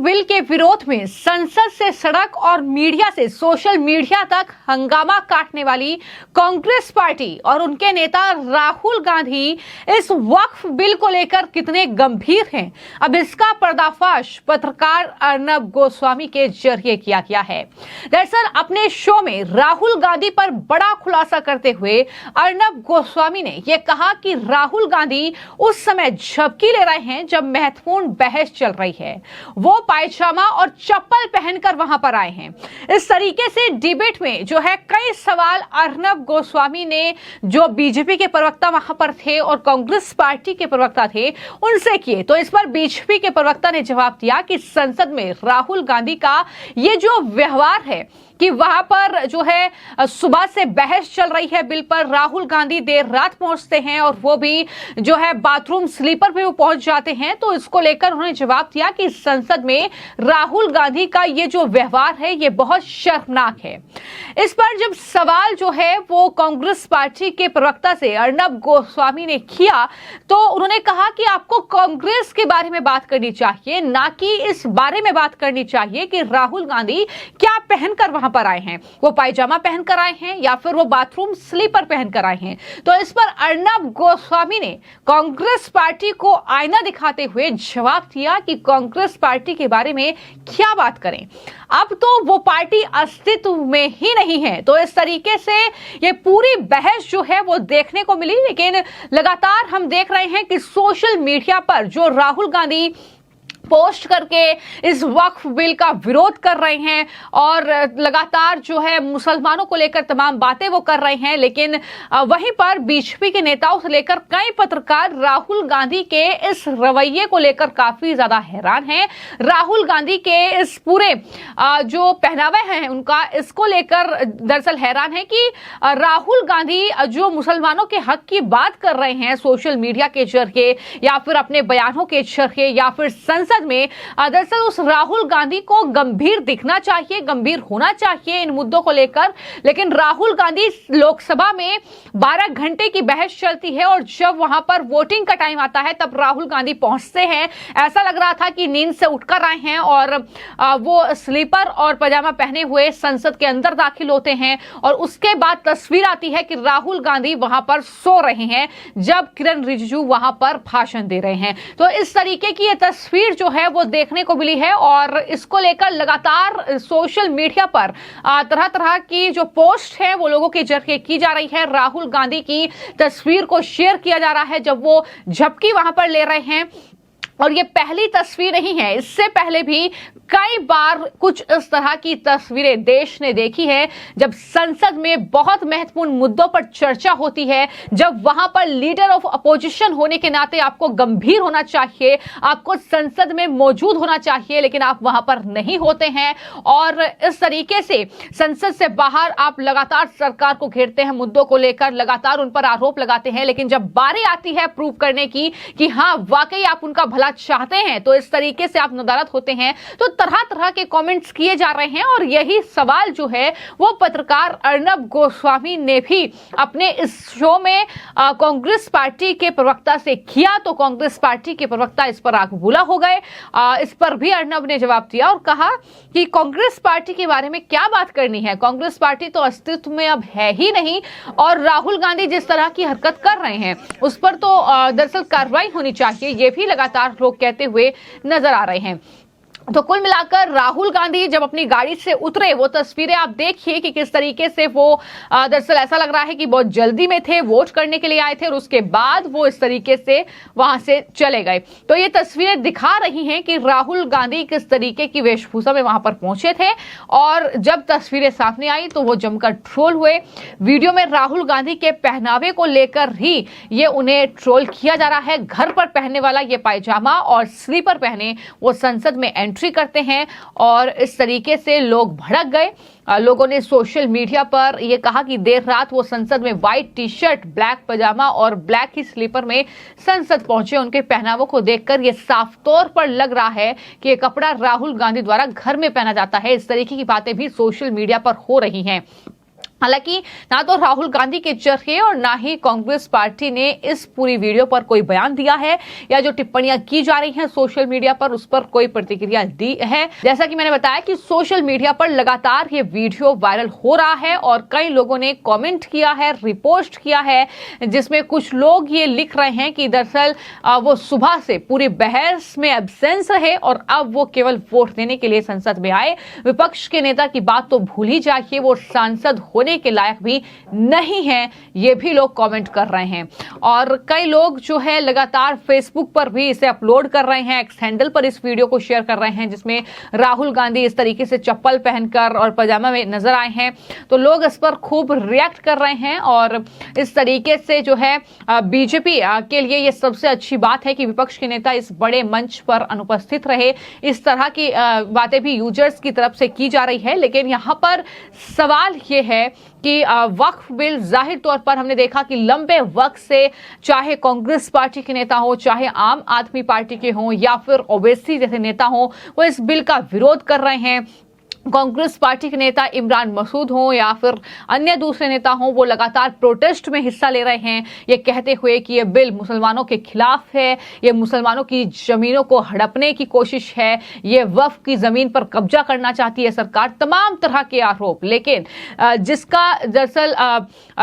Bill के विरोध में संसद से सड़क और मीडिया से सोशल मीडिया तक हंगामा काटने वाली कांग्रेस पार्टी और उनके नेता राहुल गांधी इस वक्फ बिल को लेकर कितने गंभीर हैं, अब इसका पर्दाफाश पत्रकार अर्नब गोस्वामी के जरिए किया गया है। दरअसल अपने शो में राहुल गांधी पर बड़ा खुलासा करते हुए अर्नब गोस्वामी ने यह कहा कि राहुल गांधी उस समय झपकी ले रहे हैं जब महत्वपूर्ण बहस चल रही है। वो पायजामा और चप्पल पहनकर वहां पर आए हैं। इस तरीके से डिबेट में जो है कई सवाल अर्नब गोस्वामी ने, जो बीजेपी के प्रवक्ता वहां पर थे और कांग्रेस पार्टी के प्रवक्ता थे, उनसे किए। तो इस पर बीजेपी के प्रवक्ता ने जवाब दिया कि संसद में राहुल गांधी का ये जो व्यवहार है कि वहां पर जो है सुबह से बहस चल रही है बिल पर, राहुल गांधी देर रात पहुंचते हैं और वो भी जो है बाथरूम स्लीपर पे वो पहुंच जाते हैं। तो इसको लेकर उन्होंने जवाब दिया कि संसद में राहुल गांधी का ये जो व्यवहार है ये बहुत शर्मनाक है। इस पर जब सवाल जो है वो कांग्रेस पार्टी के प्रवक्ता से अर्नब गोस्वामी ने किया तो उन्होंने कहा कि आपको कांग्रेस के बारे में बात करनी चाहिए, ना कि इस बारे में बात करनी चाहिए कि राहुल गांधी क्या पहनकर वहां पर आए हैं। वो पायजामा पहनकर आए हैं या फिर वो बाथरूम स्लीपर पहनकर आए हैं। तो इस पर अर्नब गोस्वामी ने कांग्रेस पार्टी को आईना दिखाते हुए जवाब दिया कि कांग्रेस पार्टी के बारे में क्या बात करें, अब तो वो पार्टी अस्तित्व में ही नहीं है। तो इस तरीके से ये पूरी बहस जो है वो देखने को मिली। लेकिन लगातार हम देख रहे हैं कि सोशल मीडिया पर जो राहुल गांधी पोस्ट करके इस वक्फ बिल का विरोध कर रहे हैं और लगातार जो है मुसलमानों को लेकर तमाम बातें वो कर रहे हैं, लेकिन वहीं पर बीजेपी के नेताओं से लेकर कई पत्रकार राहुल गांधी के इस रवैये को लेकर काफी ज्यादा हैरान हैं। राहुल गांधी के इस पूरे जो पहनावे हैं उनका, इसको लेकर दरअसल हैरान है कि राहुल गांधी जो मुसलमानों के हक की बात कर रहे हैं सोशल मीडिया के जरिए या फिर अपने बयानों के जरिए या फिर संसद में, दरअसल उस राहुल गांधी को गंभीर दिखना चाहिए, गंभीर होना चाहिए इन मुद्दों को लेकर। लेकिन राहुल गांधी लोकसभा में 12 घंटे की बहस चलती है और जब वहां पर वोटिंग का टाइम आता है तब राहुल गांधी पहुंचते हैं। ऐसा लग रहा था कि नींद से उठकर आए हैं और वो स्लीपर और पजामा पहने हुए संसद के अंदर दाखिल होते हैं और उसके बाद तस्वीर आती है कि राहुल गांधी वहां पर सो रहे हैं जब किरण रिजिजू वहां पर भाषण दे रहे हैं। तो इस तरीके की ये तस्वीर जो है वो देखने को मिली है और इसको लेकर लगातार सोशल मीडिया पर तरह तरह की जो पोस्ट है वो लोगों के जरिए की जा रही है। राहुल गांधी की तस्वीर को शेयर किया जा रहा है जब वो झपकी वहां पर ले रहे हैं। और ये पहली तस्वीर नहीं है, इससे पहले भी कई बार कुछ इस तरह की तस्वीरें देश ने देखी है जब संसद में बहुत महत्वपूर्ण मुद्दों पर चर्चा होती है, जब वहां पर लीडर ऑफ अपोजिशन होने के नाते आपको गंभीर होना चाहिए, आपको संसद में मौजूद होना चाहिए, लेकिन आप वहां पर नहीं होते हैं और इस तरीके से संसद से बाहर आप लगातार सरकार को घेरते हैं, मुद्दों को लेकर लगातार उन पर आरोप लगाते हैं। लेकिन जब बारी आती है प्रूव करने की कि हाँ वाकई आप उनका भला चाहते हैं तो इस तरीके से आप नदारद होते हैं। तो तरह तरह के कमेंट्स किए जा रहे हैं और यही सवाल जो है वो पत्रकार अर्नब गोस्वामी ने भी अपने इस शो में कांग्रेस पार्टी के प्रवक्ता से किया। तो कांग्रेस पार्टी के प्रवक्ता इस पर आगबूला हो गए। इस पर भी अर्नब ने जवाब दिया और कहा कि कांग्रेस पार्टी के बारे में क्या बात करनी है, कांग्रेस पार्टी तो अस्तित्व में अब है ही नहीं और राहुल गांधी जिस तरह की हरकत कर रहे हैं उस पर तो दरअसल कार्रवाई होनी चाहिए, ये भी लगातार लोग कहते हुए नजर आ रहे हैं। तो कुल मिलाकर राहुल गांधी जब अपनी गाड़ी से उतरे, वो तस्वीरें आप देखिए कि किस तरीके से वो दरअसल ऐसा लग रहा है कि बहुत जल्दी में थे, वोट करने के लिए आए थे और उसके बाद वो इस तरीके से वहां से चले गए। तो ये तस्वीरें दिखा रही हैं कि राहुल गांधी किस तरीके की वेशभूषा में वहां पर पहुंचे थे और जब तस्वीरें सामने आई तो वो जमकर ट्रोल हुए। वीडियो में राहुल गांधी के पहनावे को लेकर ही ये उन्हें ट्रोल किया जा रहा है। घर पर पहनने वाला ये पायजामा और स्लीपर पहने वो संसद में एंट्री करते हैं और इस तरीके से लोग भड़क गए। लोगों ने सोशल मीडिया पर यह कहा कि देर रात वो संसद में व्हाइट टी शर्ट, ब्लैक पजामा और ब्लैक ही स्लीपर में संसद पहुंचे। उनके पहनावों को देखकर यह साफ तौर पर लग रहा है कि यह कपड़ा राहुल गांधी द्वारा घर में पहना जाता है। इस तरीके की बातें भी सोशल मीडिया पर हो रही हैं। हालांकि ना तो राहुल गांधी के जरिए और ना ही कांग्रेस पार्टी ने इस पूरी वीडियो पर कोई बयान दिया है या जो टिप्पणियां की जा रही हैं सोशल मीडिया पर उस पर कोई प्रतिक्रिया दी है। जैसा कि मैंने बताया कि सोशल मीडिया पर लगातार ये वीडियो वायरल हो रहा है और कई लोगों ने कमेंट किया है, रिपोस्ट किया है, जिसमें कुछ लोग ये लिख रहे हैं कि दरअसल वो सुबह से पूरी बहस में एब्सेंस रहे और अब वो केवल वोट देने के लिए संसद में आए। विपक्ष के नेता की बात तो भूल ही जाइए, वो सांसद होने के लायक भी नहीं है, ये भी लोग कमेंट कर रहे हैं। और कई लोग जो है लगातार फेसबुक पर भी इसे अपलोड कर रहे हैं, एक्स हैंडल पर इस वीडियो को शेयर कर रहे हैं जिसमें राहुल गांधी इस तरीके से चप्पल पहनकर और पजामा में नजर आए हैं। तो लोग इस पर खूब रिएक्ट कर रहे हैं और इस तरीके से जो है बीजेपी के लिए ये सबसे अच्छी बात है कि विपक्ष के नेता इस बड़े मंच पर अनुपस्थित रहे। इस तरह की बातें भी यूजर्स की तरफ से की जा रही है, लेकिन यहां पर सवाल ये है कि वक्फ बिल जाहिर तौर पर हमने देखा कि लंबे वक्त से चाहे कांग्रेस पार्टी के नेता हो, चाहे आम आदमी पार्टी के हों या फिर ओवैसी जैसे नेता हों, वो इस बिल का विरोध कर रहे हैं। कांग्रेस पार्टी के नेता इमरान मसूद हों या फिर अन्य दूसरे नेता हों, वो लगातार प्रोटेस्ट में हिस्सा ले रहे हैं, ये कहते हुए कि ये बिल मुसलमानों के खिलाफ है, ये मुसलमानों की जमीनों को हड़पने की कोशिश है, ये वक्फ की जमीन पर कब्जा करना चाहती है सरकार, तमाम तरह के आरोप। लेकिन जिसका दरअसल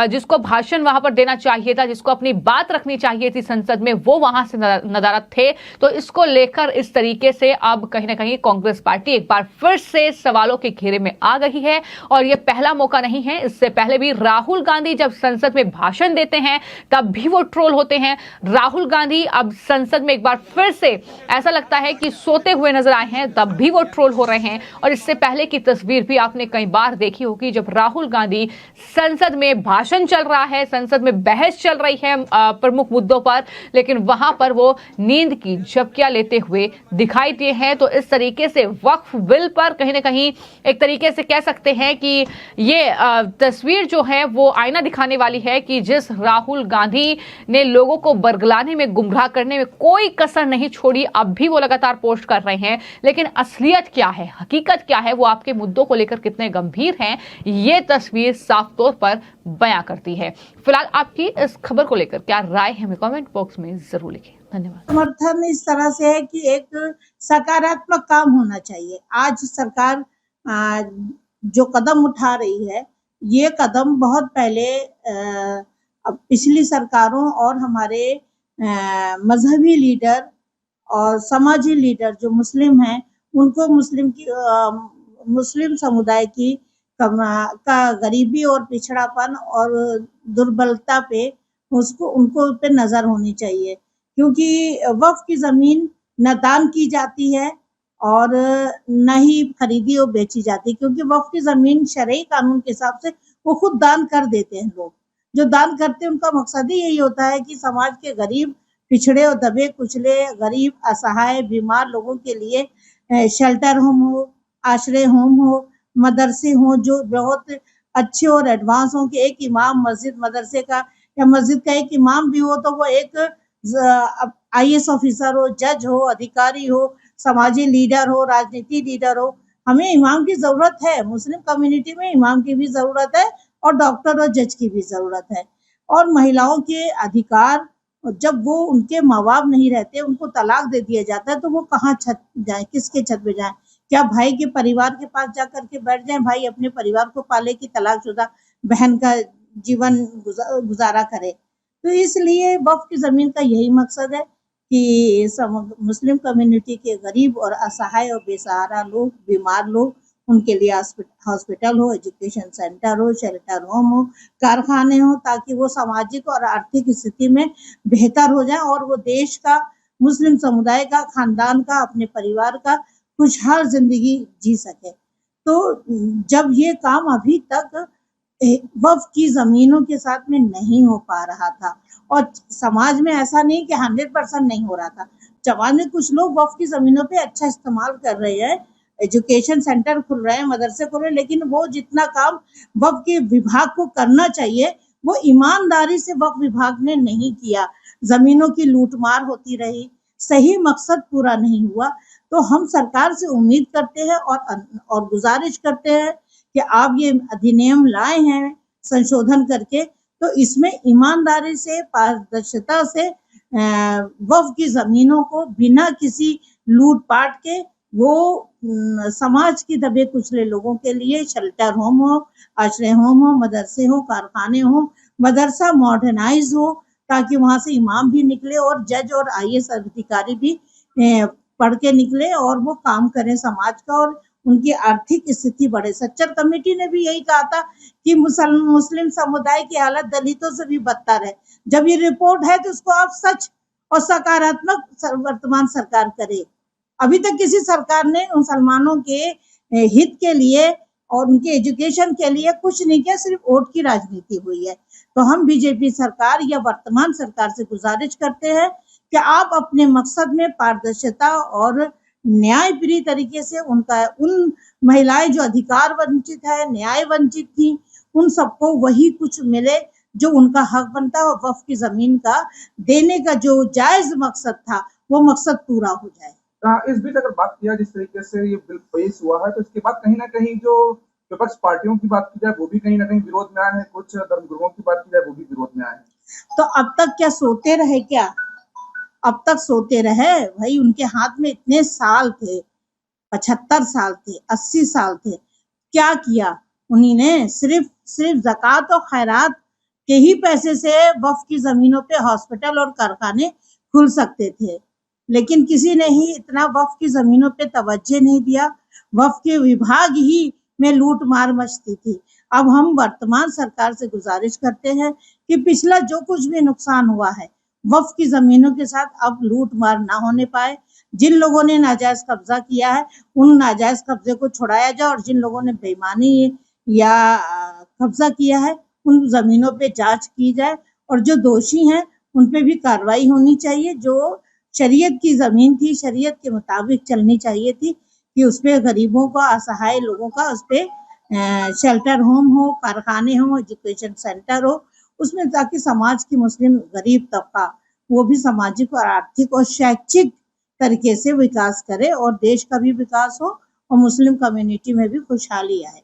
जिसको भाषण वहां पर देना चाहिए था, जिसको अपनी बात रखनी चाहिए थी संसद में, वो वहां से नदारद थे। तो इसको लेकर इस तरीके से अब कहीं ना कहीं कांग्रेस पार्टी एक बार फिर से सवाल के घेरे में आ गई है और यह पहला मौका नहीं है। इससे पहले भी राहुल गांधी जब संसद में भाषण देते हैं तब भी वो ट्रोल होते हैं। राहुल गांधी अब संसद में एक बार फिर से ऐसा लगता है कि सोते हुए नजर आए हैं, तब भी वो ट्रोल हो रहे हैं। और इससे पहले की तस्वीर भी आपने कई बार देखी होगी जब राहुल गांधी संसद में भाषण चल रहा है, संसद में बहस चल रही है प्रमुख मुद्दों पर, लेकिन वहां पर वो नींद की झपकियां लेते हुए दिखाई दिए हैं। तो इस तरीके से वक्फ बिल पर कहीं ना कहीं एक तरीके से कह सकते हैं कि ये तस्वीर जो है वो आईना दिखाने वाली है कि जिस राहुल गांधी ने लोगों को बरगलाने में, गुमराह करने में कोई कसर नहीं छोड़ी, अब भी वो लगातार पोस्ट कर रहे हैं। लेकिन असलियत क्या है, हकीकत क्या है, वो आपके मुद्दों को लेकर कितने गंभीर हैं, ये तस्वीर साफ तौर पर बयां करती है। फिलहाल आपकी इस खबर को लेकर क्या राय है, हमें कमेंट बॉक्स में जरूर लिखें। धन्यवाद। समर्थन इस तरह से है कि एक सकारात्मक काम होना चाहिए। आज सरकार जो कदम उठा रही है, ये कदम बहुत पहले पिछली सरकारों और हमारे मजहबी लीडर और समाजी लीडर जो मुस्लिम हैं, उनको मुस्लिम समुदाय की का गरीबी और पिछड़ापन और दुर्बलता पे उनको पे नजर होनी चाहिए, क्योंकि वक्फ की जमीन न दान की जाती है और न ही खरीदी और बेची जाती, क्योंकि वक्फ की जमीन शरई कानून के हिसाब से वो खुद दान कर देते हैं। लोग जो दान करते हैं उनका मकसद ही यही होता है कि समाज के गरीब, पिछड़े और दबे कुचले, गरीब, असहाय, बीमार लोगों के लिए शेल्टर होम हो, आश्रय होम हो, मदरसे हो जो बहुत अच्छे और एडवांस हो, कि एक इमाम मस्जिद मदरसे का या मस्जिद का एक इमाम भी हो तो वो एक IAS ऑफिसर हो, जज हो, अधिकारी हो, समाजी लीडर हो, राजनीति लीडर हो। हमें इमाम की जरूरत है, मुस्लिम कम्युनिटी में इमाम की भी जरूरत है और डॉक्टर और जज की भी जरूरत है। और महिलाओं के अधिकार, जब वो उनके माँ बाप नहीं रहते, उनको तलाक दे दिया जाता है, तो वो कहाँ छत जाए, किसके छत पे जाए? क्या भाई के परिवार के पास जा करके बैठ जाए, भाई अपने परिवार को पाले, कि तलाकशुदा बहन का जीवन गुजारा करे? तो इसलिए वक्फ की जमीन का यही मकसद है कि मुस्लिम कम्युनिटी के गरीब और असहाय और बेसहारा लोग, बीमार लोग, उनके लिए हॉस्पिटल हो, एजुकेशन सेंटर हो, शेल्टर होम हो, कारखाने हो, ताकि वो सामाजिक और आर्थिक स्थिति में बेहतर हो जाए और वो देश का, मुस्लिम समुदाय का, खानदान का, अपने परिवार का खुशहाल जिंदगी जी सके। तो जब ये काम अभी तक वक्फ की जमीनों के साथ में नहीं हो पा रहा था, और समाज में ऐसा नहीं कि 100% नहीं हो रहा था, समाज में कुछ लोग वक्फ की जमीनों पे अच्छा इस्तेमाल कर रहे हैं, एजुकेशन सेंटर खुल रहे हैं, मदरसे खुल रहे हैं, लेकिन वो जितना काम वक्फ के विभाग को करना चाहिए वो ईमानदारी से वक्फ विभाग ने नहीं किया। जमीनों की लूटमार होती रही, सही मकसद पूरा नहीं हुआ। तो हम सरकार से उम्मीद करते हैं और गुजारिश करते हैं कि आप ये अधिनियम लाए हैं संशोधन करके। तो इसमें ईमानदारी से, पारदर्शिता से वक्फ की जमीनों को बिना किसी लूटपाट के वो समाज की दबे कुचले लोगों के लिए शेल्टर होम हो, आश्रय होम हो, मदरसे हो, कारखाने हो, मदरसा मॉडर्नाइज हो, ताकि वहां से इमाम भी निकले और जज और IAS अधिकारी भी पढ़ के निकले और वो काम करें समाज का और उनकी आर्थिक स्थिति बढ़े। सच्चर कमेटी ने भी यही कहा था कि मुस्लिम समुदाय की हालत दलितों से भी बदतर है। जब ये रिपोर्ट है तो उसको आप सच और सकारात्मक वर्तमान सरकार करे। अभी तक किसी सरकार ने मुसलमानों के हित के लिए और उनके एजुकेशन के लिए कुछ नहीं किया, सिर्फ वोट की राजनीति हुई है। तो हम बीजेपी सरकार या वर्तमान सरकार से गुजारिश करते हैं कि आप अपने मकसद में पारदर्शिता और न्यायप्रिय तरीके से उन महिलाएं जो अधिकार वंचित है, न्याय वंचित थी, उन सबको वही कुछ मिले जो उनका हक बनता है और वक्फ की जमीन का देने का जो जायज मकसद था वो मकसद पूरा हो जाए। इस बीच अगर बात किया जिस तरीके से ये बिल पेश हुआ है तो इसके बाद कहीं ना कहीं जो विपक्ष पार्टियों की बात की जाए वो भी कहीं ना कहीं विरोध में आए हैं, कुछ धर्मगुरुओं की बात की जाए वो भी विरोध में आए हैं। तो अब तक क्या सोते रहे क्या? अब तक सोते रहे भाई? उनके हाथ में इतने साल थे, 75 साल थे, 80 साल थे, क्या किया उन्हीं ने? सिर्फ ज़कात और खैरात के ही पैसे से वक्फ की जमीनों पे हॉस्पिटल और कारखाने खुल सकते थे, लेकिन किसी ने ही इतना वक्फ की जमीनों पे तवज्जो नहीं दिया। वक्फ के विभाग ही में लूट मार मचती थी। अब हम वर्तमान सरकार से गुजारिश करते हैं कि पिछला जो कुछ भी नुकसान हुआ है वक्फ की जमीनों के साथ अब लूट मार ना होने पाए। जिन लोगों ने नाजायज कब्जा किया है उन नाजायज कब्जे को छुड़ाया जाए और जिन लोगों ने बेईमानी या कब्जा किया है उन जमीनों पे जांच की जाए और जो दोषी हैं उन पे भी कार्रवाई होनी चाहिए। जो शरीयत की जमीन थी, शरीयत के मुताबिक चलनी चाहिए थी कि उस पे गरीबों का, असहाय लोगों का उस पे शेल्टर होम हो, कारखाने हो, एजुकेशन सेंटर हो, उसमें ताकि समाज की मुस्लिम गरीब तबका वो भी सामाजिक और आर्थिक और शैक्षिक तरीके से विकास करे और देश का भी विकास हो और मुस्लिम कम्युनिटी में भी खुशहाली आए।